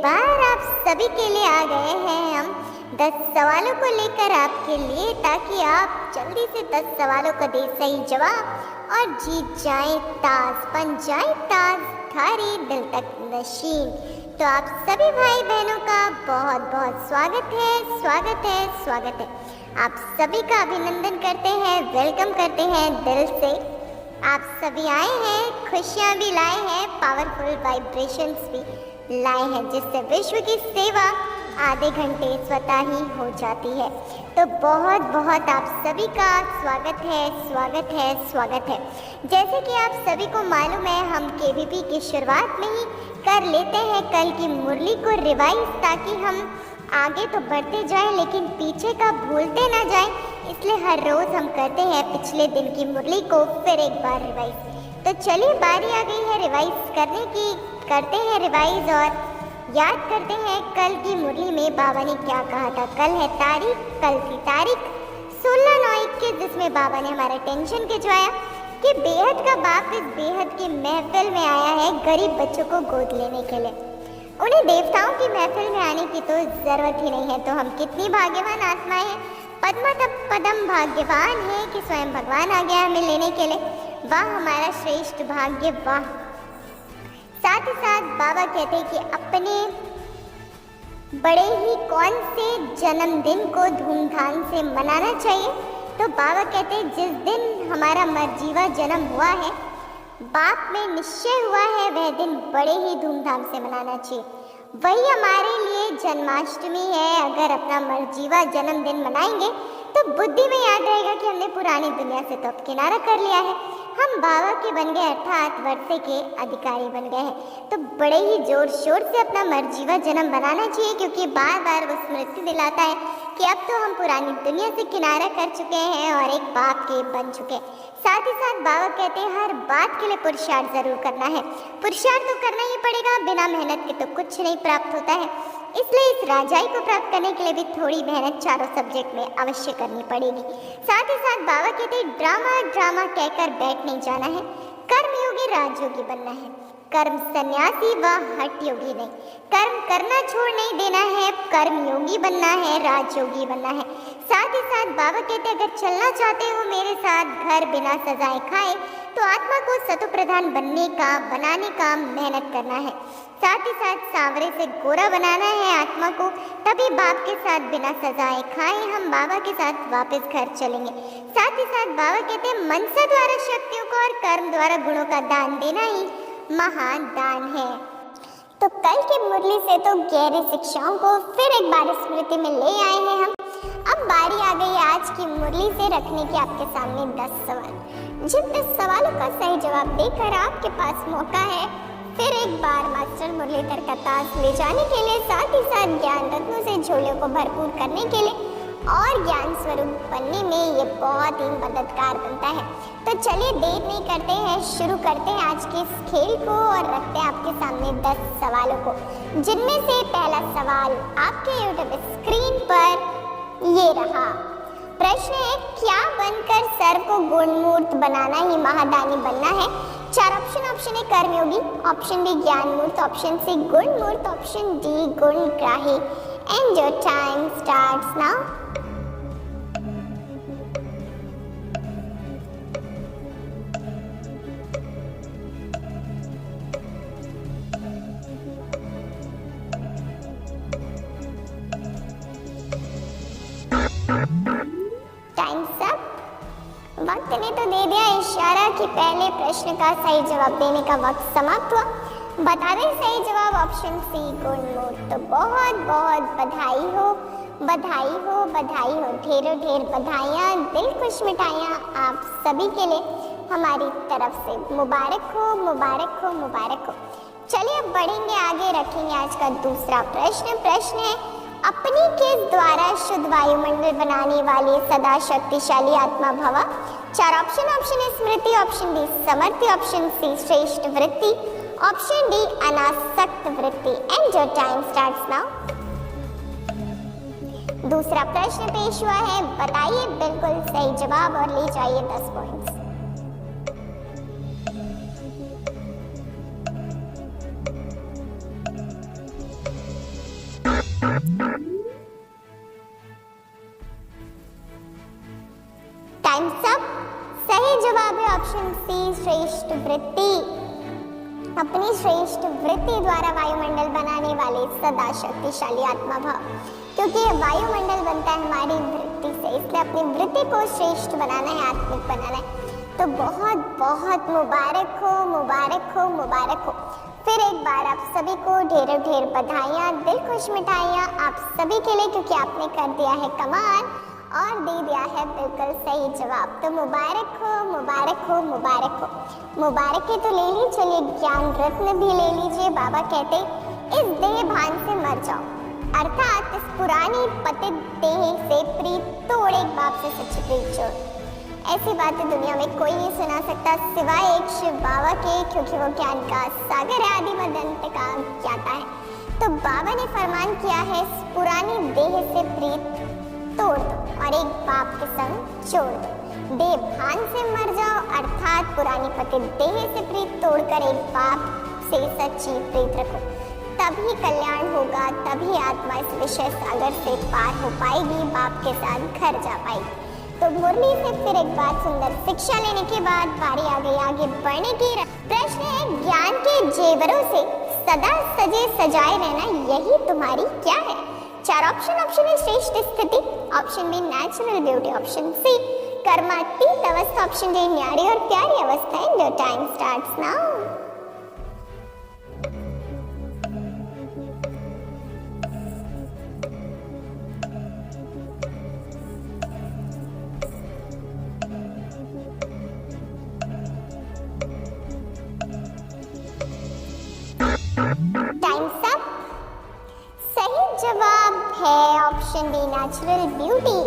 बार आप सभी के लिए आ गए हैं हम 10 सवालों को लेकर आपके लिए, ताकि आप जल्दी से 10 सवालों का दे सही जवाब और जीत जाएं ताज, बन जाएं ताजधारी दिल तक नशीन। तो आप सभी भाई बहनों का बहुत बहुत स्वागत है, स्वागत है, स्वागत है। आप सभी का अभिनंदन करते हैं, वेलकम करते हैं दिल से। आप सभी आए हैं, खुशियाँ भी लाए हैं, पावरफुल वाइब्रेशंस भी लाए हैं, जिससे विश्व की सेवा आधे घंटे स्वतः ही हो जाती है। तो बहुत बहुत आप सभी का स्वागत है, स्वागत है, स्वागत है। जैसे कि आप सभी को मालूम है, हम केवीपी की शुरुआत में ही कर लेते हैं कल की मुरली को रिवाइज, ताकि हम आगे तो बढ़ते जाएं लेकिन पीछे का भूलते ना जाएं। इसलिए हर रोज़ हम करते हैं पिछले दिन की मुरली को फिर एक बार रिवाइज। तो चलिए, बारी आ गई है रिवाइज करने की। करते हैं रिवाइज और याद करते हैं कल की मुरली में बाबा ने क्या कहा था। कल थी तारीख 16/9/21, जिसमें बाबा ने हमारा टेंशन खिंचवाया कि बेहद का बाप इस बेहद की महफिल में आया है गरीब बच्चों को गोद लेने के लिए। उन्हें देवताओं की महफिल में आने की तो जरूरत ही नहीं है। तो हम कितनी भाग्यवान आत्माएं हैं, पदम भाग्यवान है कि स्वयं भगवान आ गया हमें लेने के लिए। वाह हमारा श्रेष्ठ भाग्य, वाह। साथ ही साथ बाबा कहते हैं कि अपने बड़े ही कौन से जन्मदिन को धूमधाम से मनाना चाहिए। तो बाबा कहते हैं जिस दिन हमारा मरजीवा जन्म हुआ है, बाप में निश्चय हुआ है, वह दिन बड़े ही धूमधाम से मनाना चाहिए। वही हमारे लिए जन्माष्टमी है। अगर अपना मरजीवा जन्मदिन मनाएंगे तो बुद्धि में याद रहेगा कि हमने पुरानी दुनिया से तो अब किनारा कर लिया है, हम बाबा के बन गए, अर्थात वर्षे के अधिकारी बन गए हैं। तो बड़े ही जोर शोर से अपना मरजीवा जन्म बनाना चाहिए, क्योंकि बार बार वो स्मृति दिलाता है कि अब तो हम पुरानी दुनिया से किनारा कर चुके हैं और एक बाप के बन चुके हैं। साथ ही साथ बाबा कहते हैं हर बात के लिए पुरुषार्थ जरूर करना है। पुरुषार्थ तो करना ही पड़ेगा, बिना मेहनत के तो कुछ नहीं प्राप्त होता है। इसलिए इस राजाई को प्राप्त करने के लिए भी थोड़ी मेहनत चारों सब्जेक्ट में अवश्य करनी पड़ेगी। साथ ही साथ बाबा कहते हैं ड्रामा कहकर बैठ नहीं जाना है, कर्मयोगी राजयोगी बनना है, कर्म सन्यासी व हठ योगी नहीं। कर्म करना छोड़ नहीं देना है, कर्मयोगी बनना है, राजयोगी बनना है। साथ ही साथ बाबा कहते हैं अगर चलना चाहते हो मेरे साथ घर बिना सजाए खाए, तो आत्मा को सतो प्रधान बनाने का मेहनत करना है। साथ ही साथ सांवरे से गोरा बनाना है आत्मा को, तभी बाप के साथ बिना सजाए खाए हम बाबा के साथ वापस घर चलेंगे। साथ ही साथ बाबा कहते हैं मनसा द्वारा शक्तियों को और कर्म द्वारा गुणों का दान देना ही महान दान है। तो कल की मुरली से तो गहरी शिक्षाओं को फिर एक बार स्मृति में ले आए हैं हम। अब बारी आ गई आज की मुरली से रखने की आपके सामने 10 सवाल। जिन 10 सवालों का सही जवाब देकर आपके पास मौका है फिर एक बार मास्टर मुरलीधर का ताज ले जाने के लिए, साथ ही साथ ज्ञान रत्नों से झोलियों को भरपूर करने के लिए और ज्ञान स्वरूप बनने में ये बहुत ही मददगार बनता है। तो चलिए देर नहीं करते हैं, शुरू करते हैं आज के इस खेल को और रखते हैं आपके सामने 10 सवालों को, जिनमें से पहला सवाल आपके यूट्यूब स्क्रीन पर ये रहा। प्रश्न है क्या बनकर सर्व को गुणमूर्त बनाना ही महादानी बनना है। 4 ऑप्शन है कर्मयोगी, ऑप्शन बी ज्ञान मूर्त, ऑप्शन सी गुण मूर्त, ऑप्शन डी गुणग्राही। And your time starts now. Time's up. वक्त ने तो दे दिया इशारा कि पहले प्रश्न का सही जवाब देने का वक्त समाप्त हुआ। बता दें सही जवाब ऑप्शन सी गुणमूर्त। तो बहुत बहुत बधाई हो, बधाई हो, बधाई हो, ढेरों ढेर बधाइयाँ, दिल खुश मिठाइयाँ आप सभी के लिए हमारी तरफ से। मुबारक हो, मुबारक हो, मुबारक हो। चलिए अब बढ़ेंगे आगे, रखेंगे आज का दूसरा प्रश्न। प्रश्न है अपनी किस द्वारा शुद्ध वायुमंडल बनाने वाली सदा शक्तिशाली आत्मा भवा। 4 ऑप्शन है स्मृति, ऑप्शन बी समर्थि, ऑप्शन सी श्रेष्ठ वृत्ति, ऑप्शन डी अनासक्त वृत्ति। And your time starts now. दूसरा प्रश्न पेश हुआ है, बताइए बिल्कुल सही जवाब और ले जाइए 10 पॉइंट्स। ऑप्शन सी श्रेष्ठ वृत्ति। अपनी श्रेष्ठ वृत्ति द्वारा वायुमंडल बनाने वाले सदा शक्तिशाली आत्मा भाव, क्योंकि वायुमंडल बनता है हमारी वृत्ति से, इसलिए अपनी वृत्ति को श्रेष्ठ बनाना है, आत्मिक बनाना है। तो बहुत बहुत मुबारक हो, मुबारक हो, मुबारक हो। फिर एक बार आप सभी को ढेरों ढेर बधाइयाँ, दिल खुश मिठाइयाँ आप सभी के लिए, क्योंकि आपने कर दिया है कमाल और दे दिया है बिल्कुल सही जवाब। तो मुबारक हो, मुबारक हो, मुबारक हो। मुबारक ही तो ले ली, चलिए ज्ञान रत्न भी ले लीजिए। बाबा कहते इस देह भान से मर जाओ, अर्थात इस पुरानी पतित देह से प्रीत तोड़, एक बाप से सच्ची प्रीत जोड़। ऐसी बातें दुनिया में कोई नहीं सुना सकता सिवाय एक शिव बाबा के, क्योंकि वो ज्ञान का सागर है, आदि मदंत का ज्ञाता है। तो बाबा ने फरमान किया है इस पुरानी देह से प्रीत तोड़ दो और एक बाप के संग जोड़ दो। देह भान से मर जाओ, अर्थात पुरानी पतित देह से प्रीत तोड़कर एक बाप से सच्ची प्रीत रखो, तभी कल्याण होगा, तभी आत्मा इस विषय सागर से पार हो पाएगी, बाप के साथ घर जा पाएगी। तो मुरली से फिर एक बार सुंदर शिक्षा लेने के बाद बारी आ गई आगे बढ़ने की। प्रश्न है ज्ञान के जेवरों से सदा सजे सजाए रहना, यही तुम्हारी क्या है? चार ऑप्शन। ऑप्शन ए श्रेष्ठ स्थिति, option B natural beauty, option C कर्मातीत अवस्था, ऑप्शन डी न्यारी और प्यारी अवस्था। And your time starts now. Time's up. सही जवाब है ऑप्शन डी नेचुरल ब्यूटी।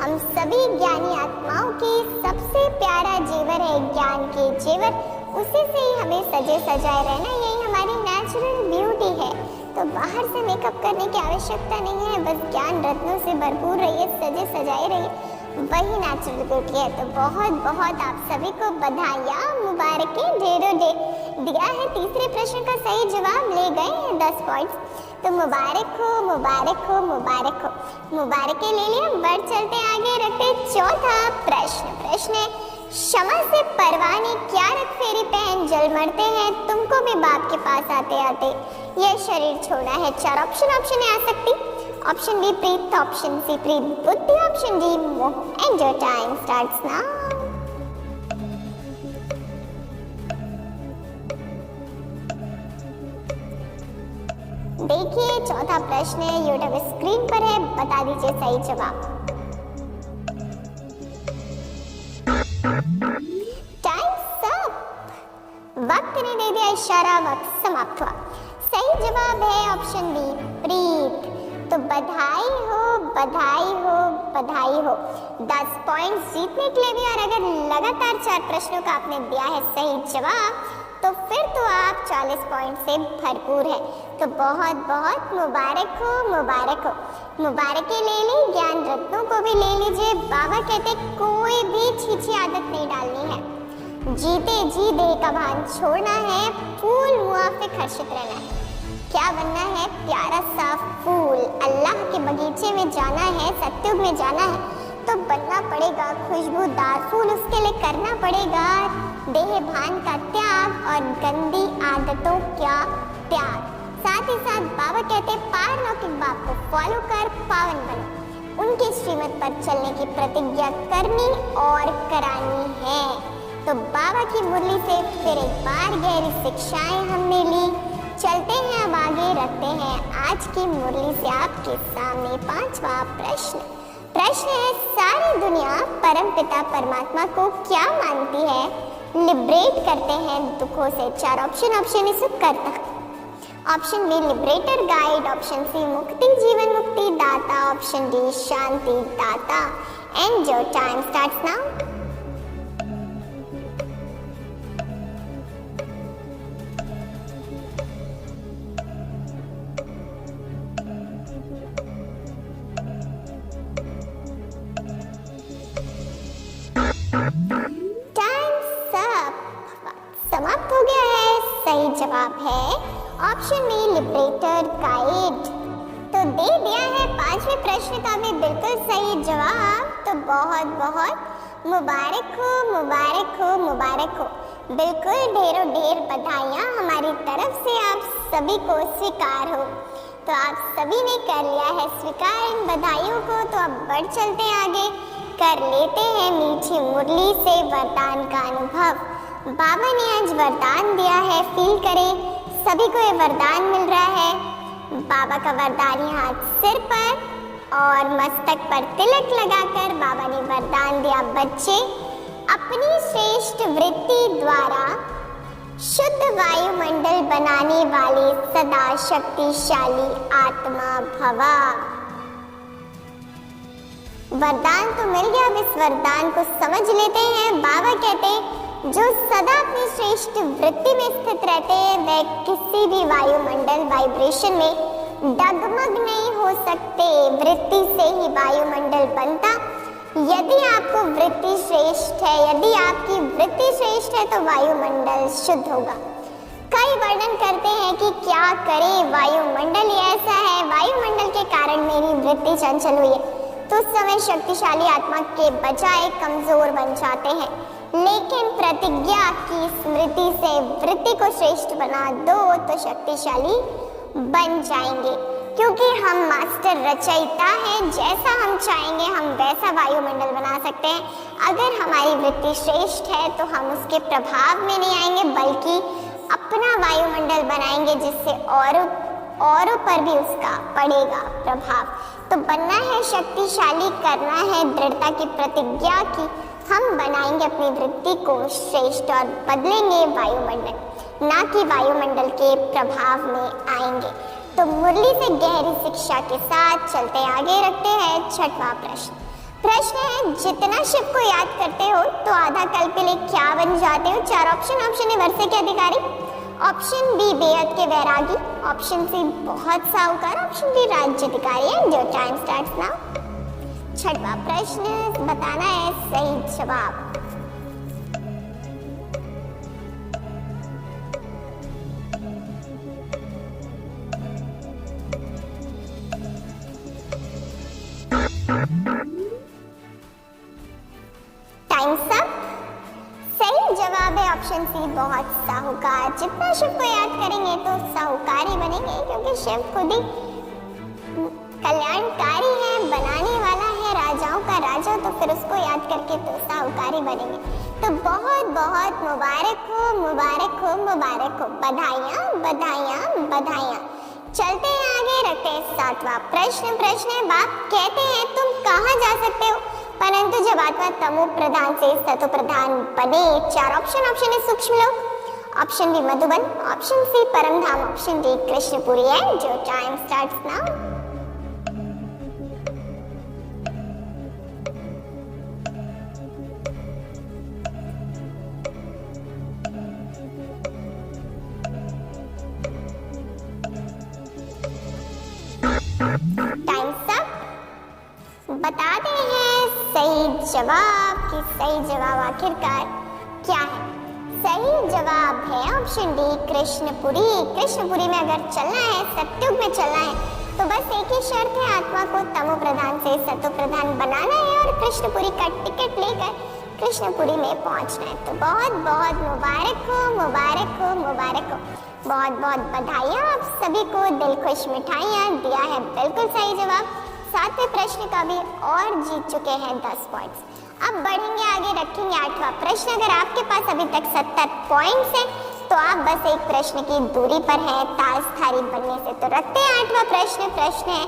हम सभी ज्ञानी आत्माओं की सबसे प्यारा जेवर है ज्ञान के जेवर, उसी से ही हमें सजे सजाए रहना, यही हमारी नेचुरल ब्यूटी है। तो बाहर से मेकअप करने की आवश्यकता नहीं है, बस ज्ञान रत्नों से भरपूर रहिए, सजे सजाए रहिए, वही नेचुरल ब्यूटी है। तो बहुत बहुत आप सभी को बधाइयाँ, मुबारकें, ढेरों दिया है। तीसरे प्रश्न का सही जवाब ले गए हैं 10 पॉइंट्स। तो मुबारक हो, मुबारक हो, मुबारक हो। मुबारकें ले लिया, बढ़ चलते आगे, रखते चौथा प्रश्न। प्रश्न है क्षमा से परवाने क्या रख फेरी पहन जल मरते हैं, तुमको भी बाप के पास आते आते यह शरीर छोड़ा है। चार ऑप्शन। ऑप्शन ए आसक्ति, ऑप्शन बी प्रीत, ऑप्शन सी प्रीत बुद्धि, ऑप्शन डी मोह। And your time starts now. देखिए चौथा प्रश्न है, यूट्यूब स्क्रीन पर है, बता दीजिए सही जवाब। Times up. वक्त ने दे दिया इशारा, वक्त समाप्त हुआ। सही जवाब है ऑप्शन बी प्रीत। तो बधाई हो, बधाई हो, बधाई हो। 10 पॉइंट्स जीतने के लिए भी, और अगर लगातार 4 प्रश्नों का आपने दिया है सही जवाब, तो फिर तो आप 40 पॉइंट से भरपूर है। तो बहुत बहुत मुबारक हो, मुबारक हो। मुबारकें ले ली, ज्ञान रत्नों को भी ले लीजिए। बाबा कहते कोई भी छीछी आदत नहीं डालनी है, जीते जी देह का भान छोड़ना है, फूल मुआफिक हर्षित रहना है। क्या बनना है? प्यारा सा फूल। अल्लाह के बगीचे में जाना है, सत्युग में जाना है, तो बनना पड़ेगा खुशबूदार फूल। उसके लिए करना पड़ेगा देह भान का त्याग और गंदी आदतों का त्याग। साथ ही साथ बाबा कहते पार लौकिक बाप को फॉलो कर पावन बनो, उनकी श्रीमत पर चलने की प्रतिज्ञा करनी और करानी है। तो बाबा की मुरली से फिर एक बार गहरी शिक्षाएं हमने ली। चलते हैं अब आगे, रखते हैं आज की मुरली से आपके सामने 5वां प्रश्न। प्रश्न है सारी दुनिया परम पिता परमात्मा को क्या मानती है, लिबरेट करते हैं दुखों से। 4 ऑप्शन। ऑप्शन ए करता, option B liberator guide, option C मुक्ति जीवन मुक्ति दाता, ऑप्शन डी शांति दाता। And your time starts now. समाप्त हो गया है। सही जवाब है ऑप्शन बी लिबरेटर गाइड। तो दे दिया है 5वें प्रश्न का भी बिल्कुल सही जवाब। तो बहुत बहुत मुबारक हो, मुबारक हो, मुबारक हो। बिल्कुल ढेरों ढेर बधाइयाँ हमारी तरफ से आप सभी को स्वीकार हो। तो आप सभी ने कर लिया है स्वीकार इन बधाइयों को, तो अब बढ़ चलते हैं आगे, कर लेते हैं मीठी मुरली से वरदान का अनुभव। बाबा ने आज वरदान दिया है, फील करें सभी को ये वरदान मिल रहा है। बाबा का वरदान यहाँ सिर पर और मस्तक पर तिलक लगाकर बाबा ने वरदान दिया, बच्चे अपनी श्रेष्ठ वृत्ति द्वारा शुद्ध वायुमंडल बनाने वाले सदा शक्तिशाली आत्मा भवा। वरदान तो मिल गया, अब इस वरदान को समझ लेते हैं। बाबा कहते हैं जो सदा अपनी श्रेष्ठ वृत्ति में स्थित रहते हैं वह किसी भी वायुमंडल वाइब्रेशन में डगमग नहीं हो सकते। वृत्ति से ही वायुमंडल बनता। यदि आपको वृत्ति श्रेष्ठ है, यदि आपकी वृत्ति श्रेष्ठ है तो वायुमंडल शुद्ध होगा। कई वर्णन करते हैं कि क्या करें, वायुमंडल ही ऐसा है, वायुमंडल के कारण मेरी वृत्ति चंचल हुई है, तो उस समय शक्तिशाली आत्मा के बजाय कमजोर बन जाते हैं। लेकिन प्रतिज्ञा की स्मृति से वृत्ति को श्रेष्ठ बना दो तो शक्तिशाली बन जाएंगे, क्योंकि हम मास्टर रचयिता हैं। जैसा हम चाहेंगे हम वैसा वायुमंडल बना सकते हैं। अगर हमारी वृत्ति श्रेष्ठ है तो हम उसके प्रभाव में नहीं आएंगे, बल्कि अपना वायुमंडल बनाएंगे जिससे औरों पर भी उसका पड़ेगा प्रभाव। तो बनना है शक्तिशाली, करना है दृढ़ता की प्रतिज्ञा की हम बनाएंगे अपनी वृत्ति को श्रेष्ठ और बदलेंगे वायुमंडल, ना कि वायुमंडल के प्रभाव में आएंगे। तो मुरली से गहरी शिक्षा के साथ चलते आगे, रखते हैं छठवां प्रश्न। प्रश्न है, जितना शिव को याद करते हो तो आधा कल्प के लिए क्या बन जाते हो? चार ऑप्शन। ऑप्शन ए वर्षे के अधिकारी, ऑप्शन बी बेहद के वैरागी, ऑप्शन सी बहुत साहूकार, ऑप्शन डी राज्य अधिकारी। है जो टाइम स्टार्ट्स नाउ। छठवां प्रश्न बताना है सही जवाब। Times up. सही जवाब है ऑप्शन सी बहुत साहूकार। जितना शिव को याद करेंगे तो साहूकार ही बनेंगे, क्योंकि शिव खुद ही कल्याणकारी है, बनाने वाला है, राजाओं का राजा, तो फिर उसको याद करके तो साहूकार ही बनेंगे। तो बहुत बहुत मुबारक हो, मुबारक हो, मुबारक हो। बधाइयाँ बधाइयाँ बधाइयाँ। चलते हैं आगे, रखते हैं सातवां प्रश्न। प्रश्न है, बाप कहते हैं तुम कहाँ जा सकते हो परंतु जब आत्मा तमो प्रधान से सतो प्रधान बने? चार ऑप्शन। ऑप्शन ए सूक्ष्म लोक, option B Madhuban, option C परम धाम, ऑप्शन डी कृष्णपुरी। है जो time starts now. Time's up. बताते हैं सही जवाब कि सही जवाब आखिरकार क्या है। सही जवाब है ऑप्शन डी कृष्णपुरी। कृष्णपुरी में अगर चलना है, सत्युग में चलना है, तो बस एक ही शर्त है, आत्मा को तमो प्रधान से सतो प्रधान बनाना है और कृष्णपुरी का टिकट लेकर कृष्णपुरी में पहुंचना है। तो बहुत बहुत मुबारक हो, मुबारक हो, मुबारक हो। बहुत बहुत बधाइयाँ आप सभी को, दिल खुश मिठाइयाँ दिया है बिल्कुल सही जवाब। सातवें प्रश्न का भी और जीत चुके हैं 10 पॉइंट्स। अब बढ़ेंगे आगे, रखेंगे आठवां प्रश्न। अगर आपके पास अभी तक 70 पॉइंट्स हैं तो आप बस एक प्रश्न की दूरी पर हैं ताजधारी बनने से। तो रखते हैं आठवां प्रश्न। प्रश्न है,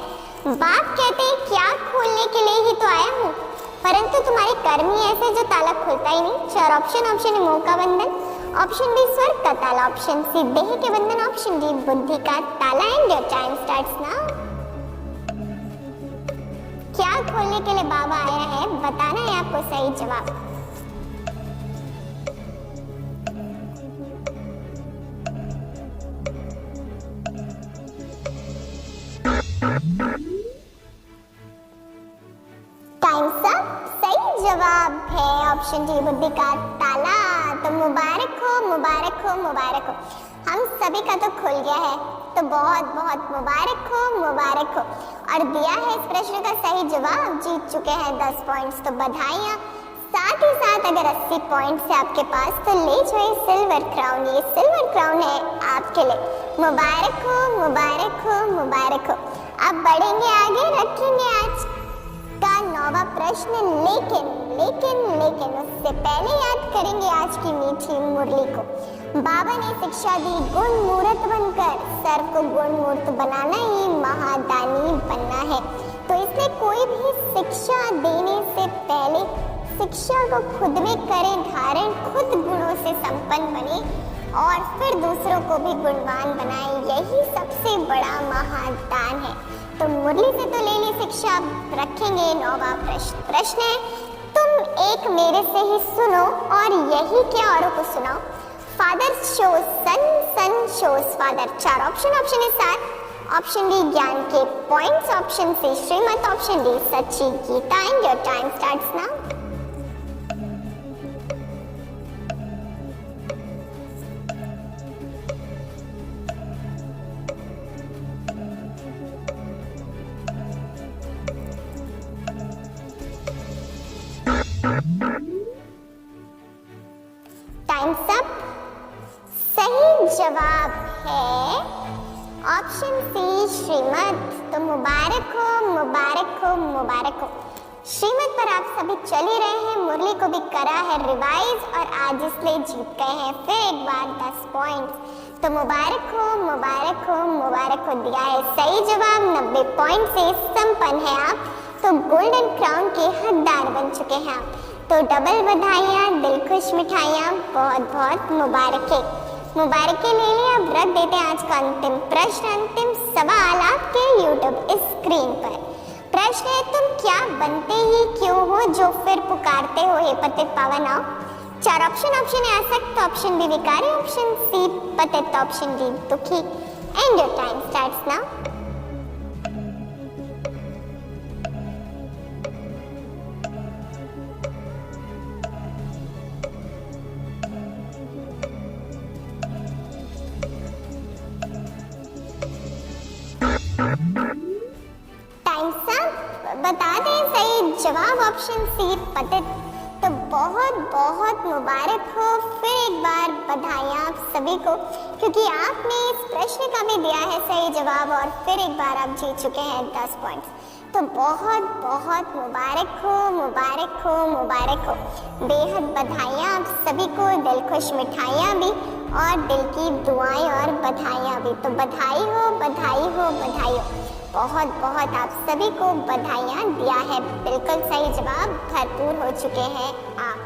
बाप कहते हैं क्या खोलने के लिए ही तो आया हूँ परंतु तुम्हारे कर्म ही ऐसे जो ताला खुलता ही नहीं? चार ऑप्शन। ऑप्शन ए मोह का बंधन, ऑप्शन बी स्वर्ग का ताला, ऑप्शन सी देह के बंधन, ऑप्शन डी बुद्धि का ताला। And your time starts now. क्या खोलने के लिए बाबा आया है, बताना है आपको सही जवाब। Times up. सही जवाब है ऑप्शन डी बुद्धि का ताला। तो मुबारक हो, मुबारक हो, मुबारक हो। हम सभी का तो खुल गया है, तो बहुत बहुत मुबारक हो, मुबारक हो। और दिया है इस प्रश्न का सही जवाब, जीत चुके हैं 10 पॉइंट्स। तो बधाइयाँ साथ ही साथ अगर 80 पॉइंट्स है आपके पास तो ले जाइए सिल्वर क्राउन। ये सिल्वर क्राउन है आपके लिए। मुबारक हो, मुबारक हो, मुबारक हो। अब बढ़ेंगे आगे, रखेंगे आज का 9वां प्रश्न। लेकिन उससे पहले याद करेंगे आज की मीठी मुरली को। बाबा ने शिक्षा दी गुण मूर्त बनकर, सर्व को गुण मूर्त बनाना ही महादानी बनना है। तो इसलिए कोई भी शिक्षा देने से पहले शिक्षा को खुद में करे धारण, खुद गुणों से संपन्न बने और फिर दूसरों को भी गुणवान बनाए। यही सबसे बड़ा महादान है। तो मुरली से तो लेनी शिक्षा, रखेंगे 9वां प्रश्न है, तुम एक मेरे से ही सुनो और यही के औरों को सुनाओ। Father shows son, son shows father. 4 option है साथ। ऑप्शन डी ज्ञान के पॉइंट्स, ऑप्शन सी श्रीमत, ऑप्शन डी सच्ची Gita. And your time starts now. Time's up. सही जवाब है ऑप्शन सी श्रीमत। तो मुबारक हो, मुबारक हो, मुबारक हो। श्रीमत पर आप सभी चल ही रहे हैं, मुरली को भी करा है रिवाइज और आज इसलिए जीत गए हैं फिर एक बार 10 पॉइंट्स। तो मुबारक हो, मुबारक हो, मुबारक हो। दिया है सही जवाब, 90 पॉइंट से संपन्न है आप। तो गोल्डन क्राउन के हकदार बन चुके हैं आप। तो डबल बधाइयाँ, दिल खुश मिठाइयाँ, बहुत बहुत मुबारकें ले लिया। अब रख देते हैं आज का अंतिम प्रश्न, अंतिम सवाल आपके यूट्यूब स्क्रीन पर। प्रश्न है, तुम क्या बनते ही क्यों हो जो फिर पुकारते हो हे पतित पावन आओ। 4 ऑप्शन है आसक्त, ऑप्शन बी विकारी, ऑप्शन सी पतित, ऑप्शन डी दुखी। And your time starts now. बता दें सही जवाब ऑप्शन सी पतित। तो बहुत बहुत मुबारक हो, फिर एक बार बधाइयाँ आप सभी को, क्योंकि आपने इस प्रश्न का भी दिया है सही जवाब और फिर एक बार आप जीत चुके हैं 10 पॉइंट्स। तो बहुत बहुत मुबारक हो, मुबारक हो, मुबारक हो। बेहद बधाइयाँ आप सभी को, दिल खुश मिठाइयाँ भी और दिल की दुआएं और बधाइयाँ भी। तो बधाई हो, बधाई हो, बधाई हो। बहुत बहुत आप सभी को बधाइयाँ। दिया है बिल्कुल सही जवाब, भरपूर हो चुके हैं आप।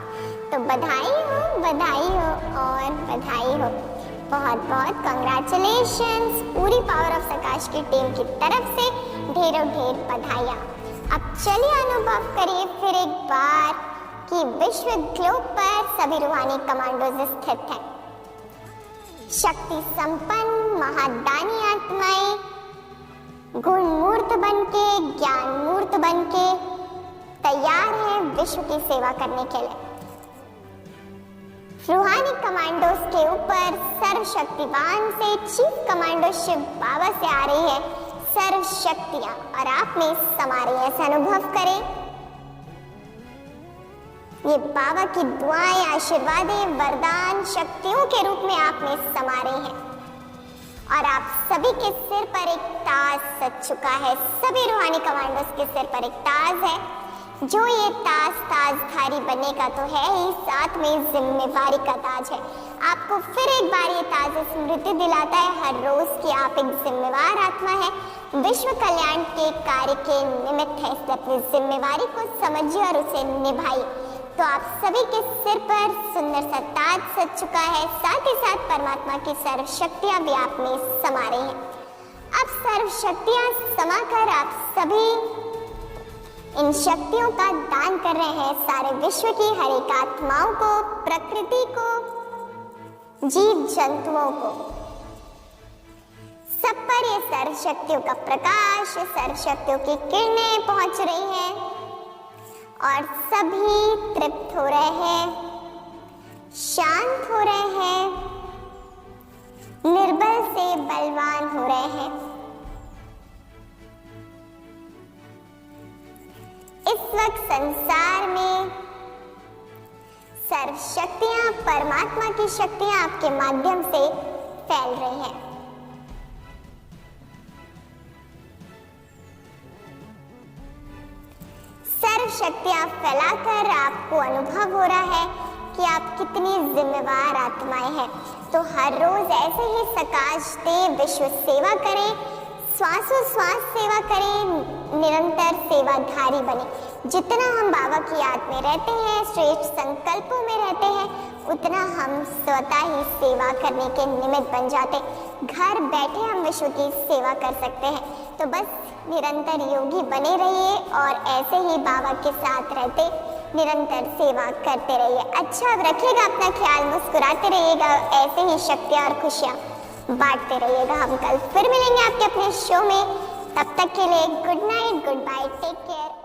तो बधाई हो, बधाई हो और बधाई हो। बहुत बहुत कंग्रेचुलेशंस पूरी पावर ऑफ सकाश की टीम की तरफ से ढेरों ढेर बधाइयाँ। अब चलिए अनुभव करिए फिर एक बार कि विश्व ग्लोब पर सभी रूहानी कमांडोज स्थित हैं। शक्ति संपन्न महादानी आत्माएं गुण मूर्त बनके, ज्ञान मूर्त बनके तैयार है विश्व की सेवा करने के लिए। रूहानी कमांडोज के ऊपर सर्वशक्तिवान से चीफ कमांडो शिव बाबा से आ रही है सर्व शक्तियां और आप में समा रही है। ऐसा अनुभव करें, ये बाबा की दुआएं, आशीर्वादें, वरदान शक्तियों के रूप में आप में समा रही हैं और आप सभी के सिर पर एक ताज सज चुका है। सभी रूहानी कमांडोज के सिर पर एक ताज है। जो ये ताजधारी बनने का तो है ही, साथ में जिम्मेवारी का ताज है। आपको फिर एक बार ये ताज स्मृति दिलाता है हर रोज कि आप एक जिम्मेवार आत्मा है, विश्व कल्याण के कार्य के निमित्त है। इसलिए अपनी जिम्मेवारी को समझिए और उसे निभाइए। तो आप सभी के सिर पर सुंदर सा ताज सज चुका है, साथ ही साथ परमात्मा की सर्व शक्तियां भी आप में समा रही हैं। अब सर्व शक्तियां समाकर आप सभी इन शक्तियों का दान कर रहे हैं सारे विश्व की हर एक आत्माओं को, प्रकृति को, जीव जंतुओं को। सब पर ये सर्व शक्तियों का प्रकाश, सर्व शक्तियों की किरणें पहुंच रही हैं और सभी तृप्त हो रहे हैं, शांत हो रहे हैं, निर्बल से बलवान हो रहे हैं। इस वक्त संसार में सर्व शक्तियाँ, परमात्मा की शक्तियाँ आपके माध्यम से फैल रही हैं। सर्व शक्तियाँ फैलाकर आपको अनुभव हो रहा है कि आप कितनी जिम्मेवार आत्माएं हैं। तो हर रोज ऐसे ही सकाश दे विश्व सेवा करें, श्वासोश्वास सेवा करें, निरंतर सेवाधारी बने। जितना हम बाबा की याद में रहते हैं, श्रेष्ठ संकल्पों में रहते हैं, उतना हम स्वतः ही सेवा करने के निमित्त बन जाते। घर बैठे हम विश्व की सेवा कर सकते हैं। तो बस निरंतर योगी बने रहिए और ऐसे ही बाबा के साथ रहते निरंतर सेवा करते रहिए। अच्छा रखिएगा अपना ख्याल, मुस्कुराते रहिएगा, ऐसे ही शक्तियाँ और खुशियाँ बांटते रहिएगा। हम कल फिर मिलेंगे आपके अपने शो में। तब तक के लिए good night, goodbye, take care.